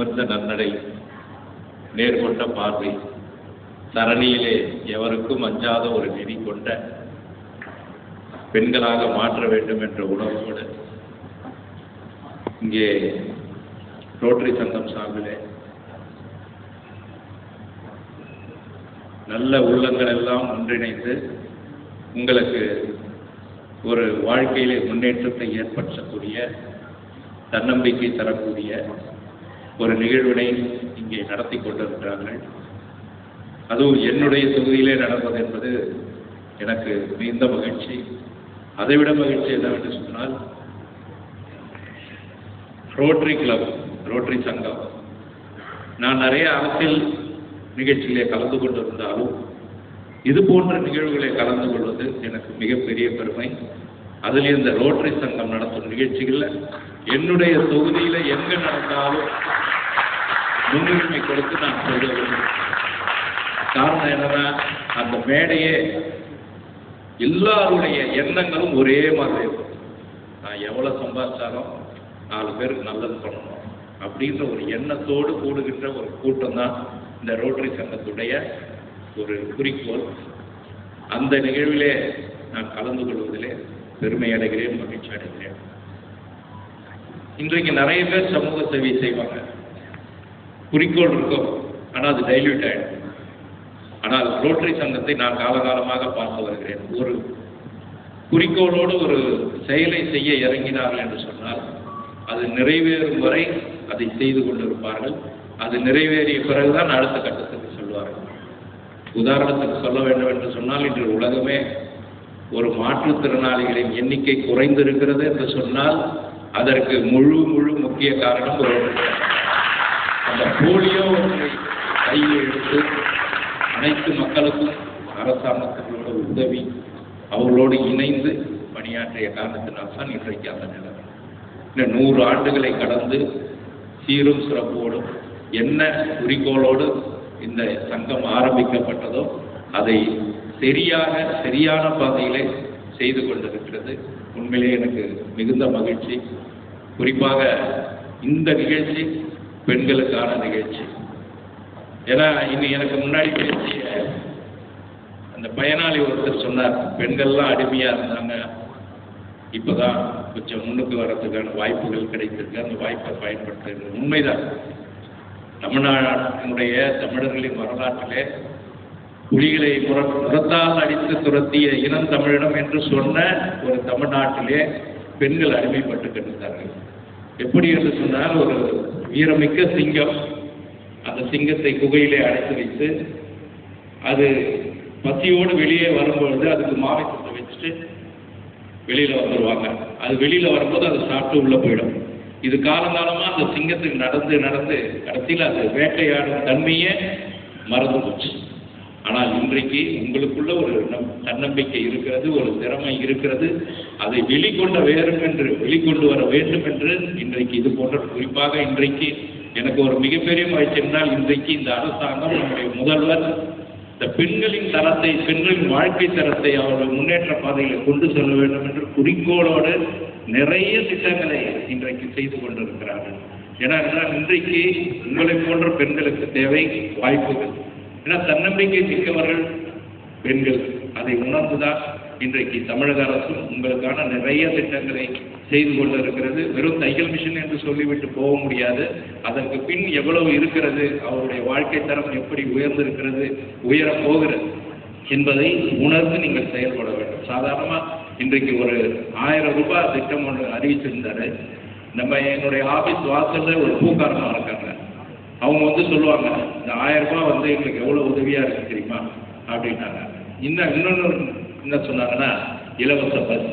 நிமிர்ந்த நன்னடை, நேர்கொண்ட பார்வை, தரணியிலே எவருக்கும் அஞ்சாத ஒரு நெறி கொண்ட பெண்களாக மாற்ற வேண்டும் என்ற உணர்வோடு இங்கே ரோட்டரி சங்கம் சார்பிலே நல்ல உள்ளங்கள் எல்லாம் ஒன்றிணைந்து உங்களுக்கு ஒரு வாழ்க்கையிலே முன்னேற்றத்தை ஏற்படுத்தக்கூடிய, தன்னம்பிக்கை தரக்கூடிய ஒரு நிகழ்வினை இங்கே நடத்தி கொண்டிருக்கிறார்கள். அதுவும் என்னுடைய தொகுதியிலே நடப்பது என்பது எனக்கு மிகுந்த மகிழ்ச்சி. அதைவிட மகிழ்ச்சி என்னவென்று சொன்னால், ரோட்டரி கிளப், ரோட்டரி சங்கம், நான் நிறைய அரசியல் நிகழ்ச்சியிலே கலந்து கொண்டிருந்தாலும் இது போன்ற நிகழ்வுகளை கலந்து கொள்வது எனக்கு மிகப்பெரிய பெருமை. அதில் இந்த ரோட்டரி சங்கம் நடத்தும் நிகழ்ச்சிகளில் என்னுடைய தொகுதியில் எங்கே நடந்தாலும் முன்னுரிமை கொடுத்து நான் சொல்ல வேண்டும். காரணம் என்னன்னா, அந்த மேடையே எல்லாருடைய எண்ணங்களும் ஒரே மாதிரி இருக்கும். நான் எவ்வளோ சம்பாதிச்சாலும் 4 பேருக்கு நல்லது பண்ணணும் அப்படின்ற ஒரு எண்ணத்தோடு கூடுகின்ற ஒரு கூட்டம் தான் இந்த ரோட்டரி சங்கத்துடைய ஒரு குறிக்கோள். அந்த நிகழ்விலே நான் கலந்து கொள்வதிலே பெருமை அடைகிறேன், மகிழ்ச்சி அடைகிறேன். இன்றைக்கு நிறைய பேர் சமூக சேவை செய்வாங்க, குறிக்கோள் இருக்கும், ஆனால் அது டைல்யூட் ஆகிடும். ஆனால் ரோட்டரி சங்கத்தை நான் காலகாலமாக பார்த்து வருகிறேன். ஒரு குறிக்கோளோடு ஒரு செயலை செய்ய இறங்கினார்கள் என்று சொன்னால் அது நிறைவேறும் வரை அதை செய்து கொண்டிருப்பார்கள். அது நிறைவேறிய பிறகுதான் அடுத்த கட்டத்துக்கு சொல்வார்கள். உதாரணத்துக்கு சொல்ல வேண்டும் என்று சொன்னால், இன்று உலகமே ஒரு மாற்றுத்திறனாளிகளின் எண்ணிக்கை குறைந்திருக்கிறது என்று சொன்னால் அதற்கு முழு முக்கிய காரணம் அந்த போலியோ கையில் எடுத்து அனைத்து மக்களுக்கும் அரசாங்கத்தினோட உதவி, அவர்களோடு இணைந்து பணியாற்றிய காரணத்தினால்தான் இன்றைக்கு அந்த நிலைமை. இந்த 100 ஆண்டுகளை கடந்து சீரும் சிறப்போடும் என்ன குறிக்கோளோடு இந்த சங்கம் ஆரம்பிக்கப்பட்டதோ அதை சரியான பாதையிலே செய்து கொண்டிருக்கிறது. உண்மையிலே எனக்கு மிகுந்த மகிழ்ச்சி. குறிப்பாக இந்த நிகழ்ச்சி பெண்களுக்கான நிகழ்ச்சி. ஏன்னா இன்னும் எனக்கு முன்னாடி பேசிய அந்த பயனாளி ஒருத்தர் சொன்னார், பெண்கள்லாம் அடிமையாக இருந்தாங்க, இப்போதான் கொஞ்சம் முன்னுக்கு வர்றதுக்கான வாய்ப்புகள் கிடைத்திருக்கு, அந்த வாய்ப்பை பயன்படுத்துகிறது. உண்மைதான். தமிழ்நாட்டினுடைய தமிழர்களின் வரலாற்றிலே புலிகளை முரத்தால் அடித்து துரத்திய இனம் தமிழினம் என்று சொன்ன ஒரு தமிழ்நாட்டிலே பெண்கள் அடிமைப்பட்டு கிடந்தார்கள். எப்படி என்று சொன்னால், ஒரு வீரமிக்க சிங்கம், அந்த சிங்கத்தை குகையிலே அடைத்து வைத்து அது பசியோடு வெளியே வரும்பொழுது அதுக்கு மாமிசத்தை வச்சுட்டு வெளியில வந்துடுவாங்க. அது வெளியில வரும்போது அதை சாப்பிட்டு உள்ள போயிடும். இது காலங்காலமாக அந்த சிங்கத்துக்கு நடந்து கடைசியில் அது வேட்டையாடும் தன்மையே மறந்து போச்சு. ஆனால் இன்றைக்கு உங்களுக்குள்ள ஒரு தன்னம்பிக்கை இருக்கிறது, ஒரு திறமை இருக்கிறது. அதை வெளிக்கொண்டு வர வேண்டும் என்று இன்றைக்கு இது போன்ற, குறிப்பாக இன்றைக்கு எனக்கு ஒரு மிகப்பெரிய மகிழ்ச்சி என்றால், இன்றைக்கு இந்த அரசாங்கம், நம்முடைய முதல்வர் இந்த பெண்களின் தரத்தை, பெண்களின் வாழ்க்கை தரத்தை அவர்கள் முன்னேற்ற பாதையில் கொண்டு செல்ல வேண்டும் என்று குறிக்கோளோடு நிறைய திட்டங்களை இன்றைக்கு செய்து கொண்டிருக்கிறார்கள். ஏன்னா இன்றைக்கு உங்களை போன்ற பெண்களுக்கு தேவை வாய்ப்புகள். ஏன்னா தன்னம்பிக்கை மிக்கவர்கள் பெண்கள். அதை உணர்ந்துதான் இன்றைக்கு தமிழக அரசும் உங்களுக்கான நிறைய திட்டங்களை செய்து கொண்டிருக்கிறது. வெறும் தையல் மிஷின் என்று சொல்லிவிட்டு போக முடியாது. அதற்கு பின் எவ்வளவு இருக்கிறது, அவருடைய வாழ்க்கை தரம் எப்படி உயர்ந்திருக்கிறது, உயரப் போகிறது என்பதை உணர்ந்து நீங்கள் செயல்பட வேண்டும். சாதாரணமாக இன்றைக்கு ஒரு 1000 ரூபாய் திட்டம் ஒன்று அறிவிச்சிருந்தாரு. நம்ம என்னுடைய ஆஃபீஸ் வாசலில் ஒரு பூக்காரமாக இருக்காங்க. அவங்க சொல்லுவாங்க, இந்த 1000 ரூபாய் எங்களுக்கு எவ்வளோ உதவியாக இருக்கு தெரியுமா அப்படின்னாங்க. இன்னொன்று என்ன சொன்னாங்கன்னா, இலவச பஸ்.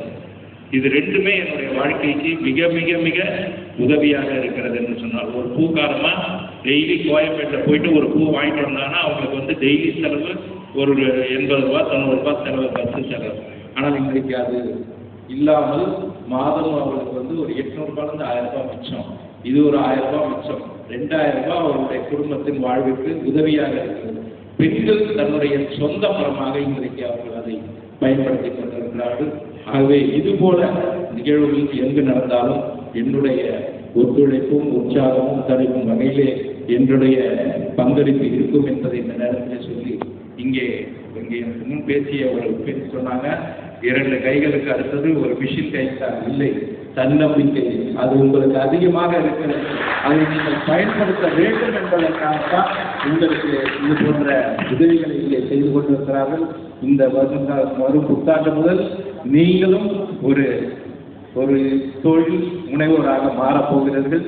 இது ரெண்டுமே என்னுடைய வாழ்க்கைக்கு மிக மிக மிக உதவியாக இருக்கிறது என்று சொன்னால், ஒரு பூக்காரமாக டெய்லி கோயம்பேட்டில் போயிட்டு ஒரு பூ வாங்கிட்டு வந்தாங்கன்னா அவங்களுக்கு டெய்லி செலவு ஒரு 80 ரூபாய் 90 ரூபாய் செலவு, பஸ்ஸு செலவு. ஆனால் இன்றைக்கு அது இல்லாமல் மாதம் அவர்களுக்கு ஒரு 800 ரூபாயிலிருந்து 1000 ரூபாய் மிச்சம். இது ஒரு 1000 ரூபாய் மிச்சம். 2000 ரூபாய் அவருடைய குடும்பத்தின் வாழ்வுக்கு உதவியாக இருக்கிறது. பெண்கள் தன்னுடைய சொந்த பணமாக இன்றைக்கு அவர்கள் அதை பயன்படுத்தி கொண்டிருக்கிறார்கள். ஆகவே இதுபோல நிகழ்வுகள் எங்கு நடந்தாலும் என்னுடைய ஒத்துழைப்பும் உற்சாகமும் தருக்கும் வகையிலே என்னுடைய பங்களிப்பு இருக்கும் என்பதை இந்த நேரத்தில் சொல்லி இங்கே எனக்கு முன் பேசிய ஒரு பெண் சொன்னாங்க, 2 கைகளுக்கு அடுத்தது ஒரு மிஷின் கைத்தான். இல்லை, தன்னம்பிக்கை அது உங்களுக்கு அதிகமாக இருக்கிறது. அதை நீங்கள் பயன்படுத்த வேண்டும் என்பதற்காகத்தான் உங்களுக்கு இது போன்ற உதவிகளை இங்கே செய்து கொண்டிருக்கிறார்கள். இந்த வரும் புத்தாண்டு முதல் நீங்களும் ஒரு தொழில் முனைவோராக மாறப்போகிறீர்கள்.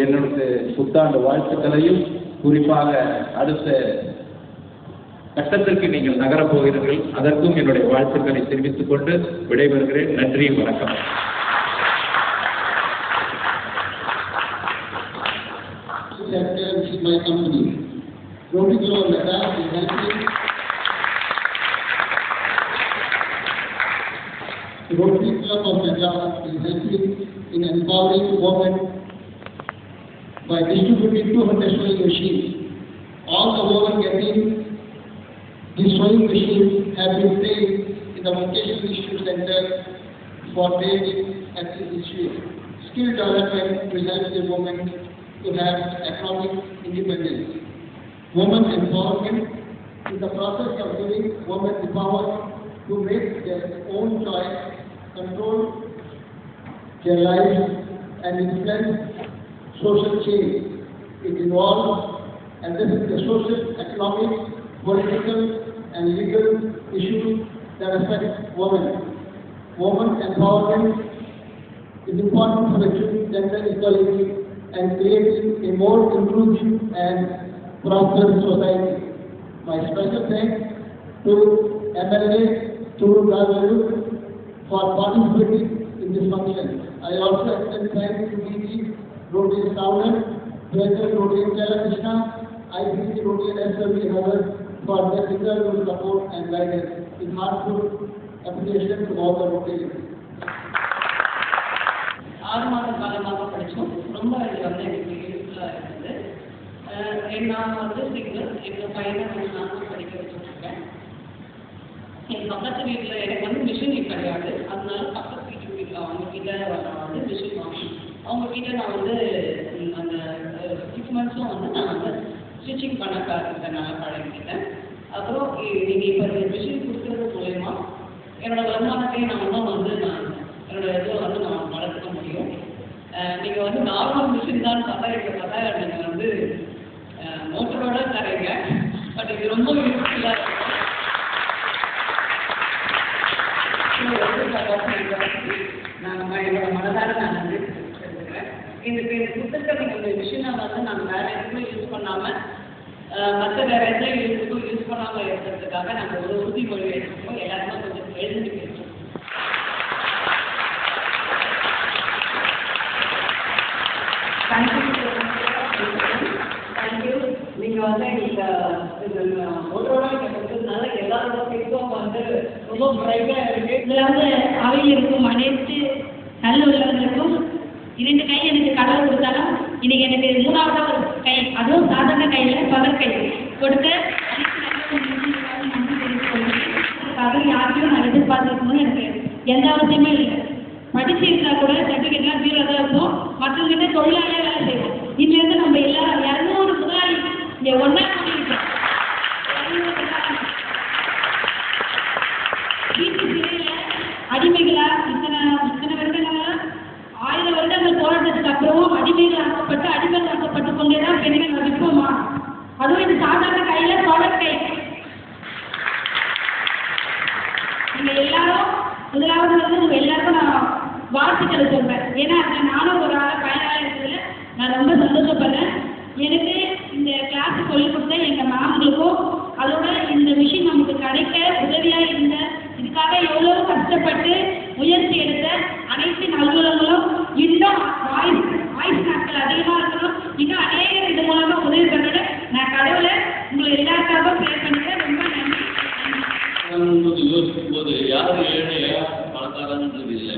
என்னுடைய புத்தாண்டு வாழ்த்துக்களையும் குறிப்பாக அடுத்த கட்டத்திற்கு நீங்கள் நகரப் போகிறீர்கள், அதற்கும் என்னுடைய வாழ்த்துக்களை தெரிவித்துக் கொண்டு விடைபெறுகிறேன். நன்றி, வணக்கம். My company, Rotary Club of Ladakh is helping. Rotary Club of Ladakh is helping in empowering women by distributing 200 sewing machines. All the women getting these sewing machines have been trained in the Vocational Institute Center for training at this institute. Skill development will help the women to have economic independence. Women empowerment is the process of giving women the power to make their own choice, control their lives and influence social change. It involves addressing the social, economic, political and legal issues that affect women. Women empowerment is important for achieving gender equality and creating a more inclusive and prosperous society. My special thanks to MLA Turu Gavalu for participating in this function. I also extend thanks to DG Rotary Southern, President Rotary Krishna, ICC Rotary SW and others for their invaluable support and guidance. With heartfelt appreciation to all the Rotarians. 6 மாத காலமாக படித்தோம். ரொம்ப இது எனக்கு யூஸ்ஃபுல்லாக இருந்தது. நான் single, எங்கள் பையனை நான் படிக்க வச்சுருக்கேன். என் பக்கத்து வீட்டில் எனக்கு மிஷின் கிடையாது, அதனால பக்கத்து வீட்டில் அவங்கக்கிட்ட நான் மிஷின் வாங்கி அவங்கக்கிட்ட நான் அந்த 6 மந்த்ஸும் நான் ஸ்டிச்சிங் பண்ண கற்றுக்கிட்டனால பழகிக்கிட்டேன். அப்புறம் நீங்கள் இப்போ மிஷின் கொடுக்குறது மூலயமா என்னோட வருமானத்தையும் நான் என்னோட இதை நான் வளர்த்துக்க முடியும். நீங்கள் நார்மல் மிஷின் தான் பார்த்தா நீங்கள் மோட்டரோட தரீங்க, பட் இது ரொம்ப யூஸ்ஃபுல்லாக இருக்கும். என்னோட மனதார நான் எடுத்துக்கிறேன். இந்த புத்தகத்தை நீங்கள் மிஷினை நாங்கள் வேறு எதுவும் யூஸ் பண்ணாமல் மற்ற வேறு எந்த இதுக்கும் யூஸ் பண்ணாமல் இருக்கிறதுக்காக நாங்கள் ஒரு உறுதிமொழி எடுத்துக்கோம். எல்லாருமே கொஞ்சம் எழுதி பேசுவோம். தேங்க்யூ. நீங்கள் எங்களுக்கு மோட்டரோட கொடுத்ததுனால எல்லாரோட பேசும் ரொம்ப பிரைட்டாக இருக்குது. இதில் அவையில் இருக்கும் அனைத்து நல்ல உள்ளவர்களுக்கும் 2 கை எனக்கு கடவுள் கொடுத்தாலும் இன்னைக்கு எனக்கு 3வது ஒரு கை, அதுவும் சாதாரண கையில் பவர் கை கொடுக்க அதுக்காக யாருக்கும் நான் எதிர்பார்த்துருக்கணும்னு எனக்கு எந்த அவசியமே இல்லை. படிச்சு இருந்தா கூட சர்டிஃபிகேட்லாம் 0 தான் இருக்கும். மற்றவங்கிட்ட தொழிலாளியாக வேலை செய்வோம். இதுலேருந்து நம்ம எல்லாரும் 200 முதலாளி இங்கே ஒன்றா கூட்டியிருக்கோம். வீட்டு சிறையில் அடிமைகளா இத்தனை வருடங்களா 1000 வருடங்கள் போராட்டத்துக்கு அப்புறம் அடிமைகள் ஆக்கப்பட்டு கொண்டே தான் பெண்கள் விற்போமா. அதுவும் இது சாதாரண கையில் சோழர் கை. நீங்கள் எல்லாரும் முதலாவது உங்கள் எல்லாருக்கும் நான் வாழ்த்துக்களை சொல்கிறேன். ஏன்னா அதில் நானும் ஒரு ஆள் பயனாக இருக்கிறதுல நான் ரொம்ப சந்தோஷப்படுறேன். எனக்கு இந்த கிளாஸ் சொல்லிக் கொடுத்த எங்கள் மேம்களுக்கும் அதோட இந்த விஷயம் நமக்கு கிடைக்க உதவியாக இருந்த இதுக்காக எவ்வளோ கஷ்டப்பட்டு முயற்சி எடுத்த அனைத்து நல்வளங்களும் இன்னும் வாய்ஸ் நாட்கள் அதிகமாக இருக்கணும். இன்னும் அநேகர் இது மூலமாக உதவி பண்ண நான் கடவுளை உங்களை எல்லாருக்காக ப்ரே பண்ணுறேன். ரொம்ப நன்றி. யோசிக்கும் போது யாரும் ஏழையா பணக்காரன்றது இல்லை.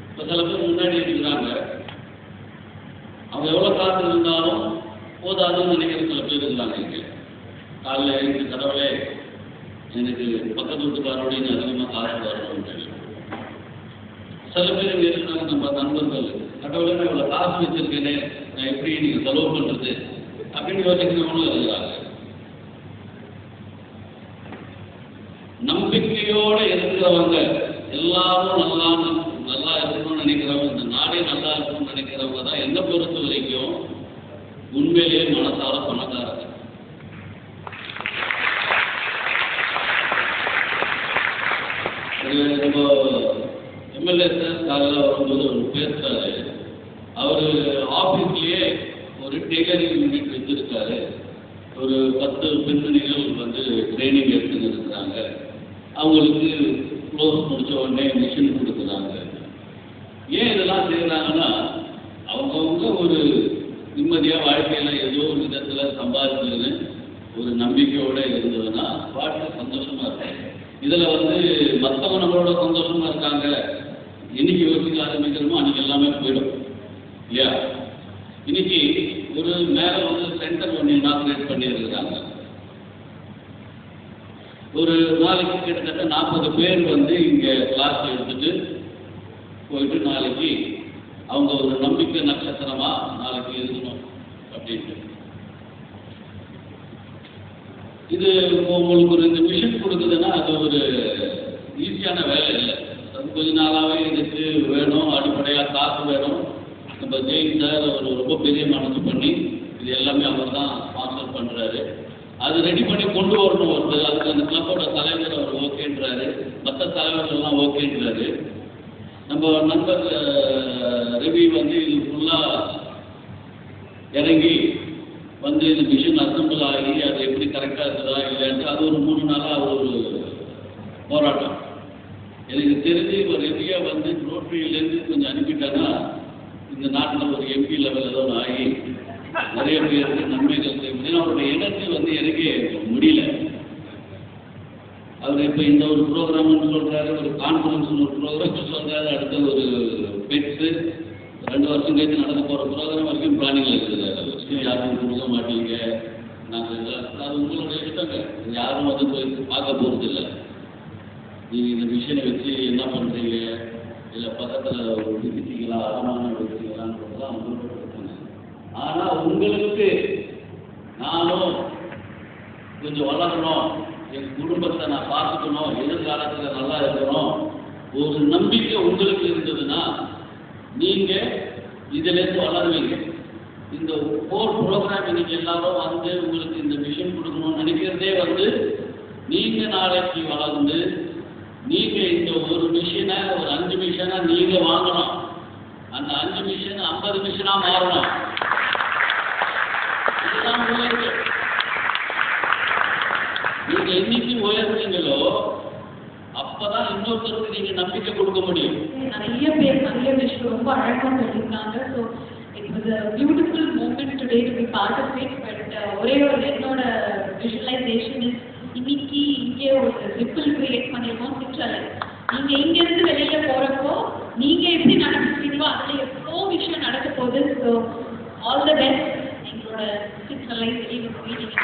இப்போ சில பேர் முன்னாடி இருக்கிறாங்க, அவங்க எவ்வளோ காசு இருந்தாலும் போதாதுன்னு நினைக்கிற சில பேர் இருந்தாங்க. இங்கே காலையில் எழுந்து கடவுளே எனக்கு பக்கத்து வீட்டுக்காரோடையும் அதிகமாக காசு வரணும்னு சொல்லி சில பேர் இங்கே இருக்கிறாங்க. நம்ம நண்பர்கள் கடவுளே இவ்வளோ காசு அப்படின்னு யோசிக்கிறவங்களும் இருக்கிறாங்க. நம்பிக்கையோடு இருக்கிறவங்க எல்லாரும் நல்லா இருக்கணும்னு நினைக்கிறவங்க, இந்த நாடே நல்லா இருக்கணும்னு நினைக்கிறவங்க தான் என்னை பொறுத்த வரைக்கும் உண்மையிலேயே மனசார பணக்காரங்க. நம்ம எம்எல்ஏ சார் காலையில் வரும்போது அவர் பேசுறாரு. அவர் ஆஃபீஸ்லேயே ஒரு டெய்லரிங் யூனிட் வச்சிருக்காரு. ஒரு 10 பெண்மணிகள் வந்து ட்ரைனிங் எடுத்துன்னு இருக்கிறாங்க. அவங்களுக்கு க்ளோஸ் முடிச்ச உடனே மிஷின் கொடுக்குறாங்க. ஏன் இதெல்லாம் செய்கிறாங்கன்னா அவங்கவுங்க ஒரு நிம்மதியாக வாழ்க்கையில் ஏதோ ஒரு விதத்தில் சம்பாதிச்சுன்னு ஒரு நம்பிக்கையோடு இருந்ததுன்னா வாழ்க்கை சந்தோஷமாக இருக்கும். இதில் வந்து மற்றவங்க நம்மளோட சந்தோஷமாக இருக்காங்க, இன்னைக்கு யோசிக்க ஆரம்பிக்கிறோமோ அன்றைக்கி எல்லாமே போயிடும் இல்லையா? இன்னைக்கு ஒரு மேலே வந்து சென்டர் ஒன்று இனாக்ரேட் பண்ணியிருக்கிறாங்க. ஒரு நாளைக்கு கிட்டத்தட்ட 40 பேர் வந்து இங்கே கிளாஸ் எடுத்துட்டு போயிட்டு நாளைக்கு அவங்க ஒரு நம்பிக்கை நட்சத்திரமா நாளைக்கு இருக்கணும் அப்படின்ட்டு. இது உங்களுக்கு ஒரு இந்த மிஷன் கொடுக்குதுன்னா அது ஒரு ஈஸியான வேலை இல்லை. அது கொஞ்ச நாளாகவே இதுக்கு வேணும், அடிப்படையாக காசு வேணும். நம்ம ஜெயின் சார் அவர் ரொம்ப பெரிய மனசு பண்ணி இது எல்லாமே அவர் தான் ஸ்பான்சர் பண்ணுறாரு. அது ரெடி பண்ணி கொண்டு வரணும் ஒருத்தர். அதுக்கு அந்த கிளப்போட தலைவர் அவர் ஓகேன்றாரு, மற்ற தலைவர்கள்லாம் ஓகேன்றாரு. நம்ம நண்பர் ரவி வந்து இது ஃபுல்லாக இறங்கி வந்து இந்த மிஷின் அசம்பிள் ஆகி அது எப்படி கரெக்டாக இருக்குதா இல்லைன்ட்டு அது ஒரு 3 நாளாக ஒரு போராட்டம். எனக்கு தெரிஞ்சு ஒரு ரவியை வந்து ரோட்டரியிலேருந்து கொஞ்சம் அனுப்பிட்டாங்கன்னா இந்த நாட்டில் ஒரு எம்பி லெவல் ஏதோ ஆகி நிறைய பேருக்கு நன்மைகள் செய்வது. அவருடைய எனர்ஜி வந்து எனக்கே முடியல. அவர் இப்போ இந்த ஒரு ப்ரோக்ராம்னு சொல்கிறாரு, ஒரு கான்ஃபரன்ஸ்னு ஒரு ப்ரோக்ராம் சொல்கிறாரு, அடுத்த ஒரு பெட்ஸு 2 வருஷம் கழித்து நடக்க போகிற ப்ரோக்ராம் வரைக்கும் பிளானிங்கில் இருக்குது. யாரும் கொடுக்க மாட்டீங்க, நாங்கள் அது உங்களுடைய இஷ்டங்க, யாரும் வந்து போய் பார்க்க போகிறது இல்லை. நீங்கள் இந்த மிஷினை வச்சு என்ன பண்ணுறீங்க, இல்லை பக்கத்தில் விதிச்சிக்கலாம், அடமானம் வச்சுக்கலான்றதுலாம் உங்களுக்கு பிரச்சனை. ஆனால் உங்களுக்கு நானும் கொஞ்சம் வளரணும், என் குடும்பத்தை நான் பார்த்துக்கணும், எதிர்காலத்தில் நல்லா இருக்கணும், ஒரு நம்பிக்கை உங்களுக்கு இருந்ததுன்னா நீங்கள் இதிலேருந்து வளருவீங்க. இந்த 4 ப்ரோக்ராம் இன்னைக்கு எல்லாரும் வந்து உங்களுக்கு இந்த மிஷன் கொடுக்கணும்னு நினைக்கிறதே வந்து நீங்கள் நாளைக்கு வளர்ந்து நீங்கள் இந்த ஒரு மிஷினை ஒரு 5 மிஷனை நீங்கள் வாங்கணும். அந்த 5 மிஷன் 50 மிஷனாக மாறணும். இதுதான் உயர்வு. நீங்கள் என்னைக்கு உயர்ந்தீங்களோ அப்பதான் இன்னொருத்தருக்கு நீங்க நம்பிக்கை கொடுக்க முடியும். நிறைய பேர் நிறைய விஷயம் ரொம்ப அழகாக சொல்லியிருக்காங்க. So it was a beautiful moment today to be part of it. But ஒரே ஒரு என்னோட விஷுவலைசேஷன் இன்னைக்கு இங்கே ஒரு ரிப்பிள் கிரியேட் பண்ணியிருக்கோம் சிற்றலை. நீங்க இங்கிருந்து வெளியில போறப்போ நீங்க எப்படி நடந்துக்கிறீங்களோ அதுல எவ்வளோ விஷயம் நடக்க போகுது. So all the best. எங்களோட சிற்றலை வெளியில போய் நீங்க